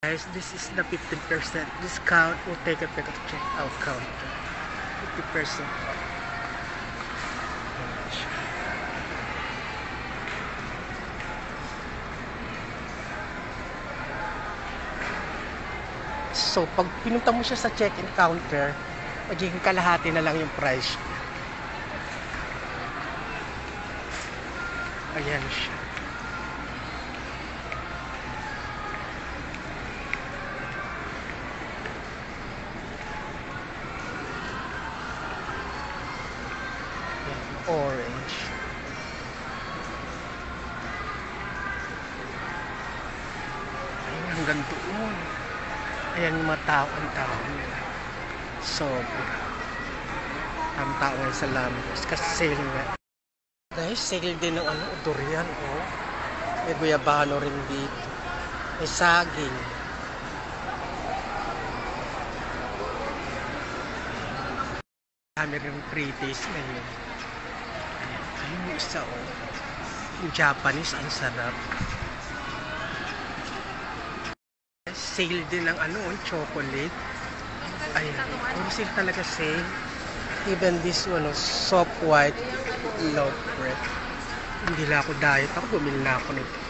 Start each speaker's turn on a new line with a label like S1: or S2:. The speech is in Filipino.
S1: Guys, this is the 15% discount. We'll take a pic of checkout counter. 50% off. So, pag pinunta mo siya sa check-in counter, magiging kalahati na lang yung price. Ayan siya. Orange. Ayun, hanggang doon. Ayan yung mga tao, ang tao. Sobra. Ang tao ngayon sa Lambos. Kasi sale nga. Guys, sale din ng durian, oh. May guyabano rin dito. May saging. Kami rin pretties ngayon. Ayun yung isa, oh. Yung Japanese, ang sarap. Sale din ng chocolate. Ayan. Puro sale talaga sale. Even this one, soft white loaf bread. Hindi na ako diet. Ako bumili na ako nito.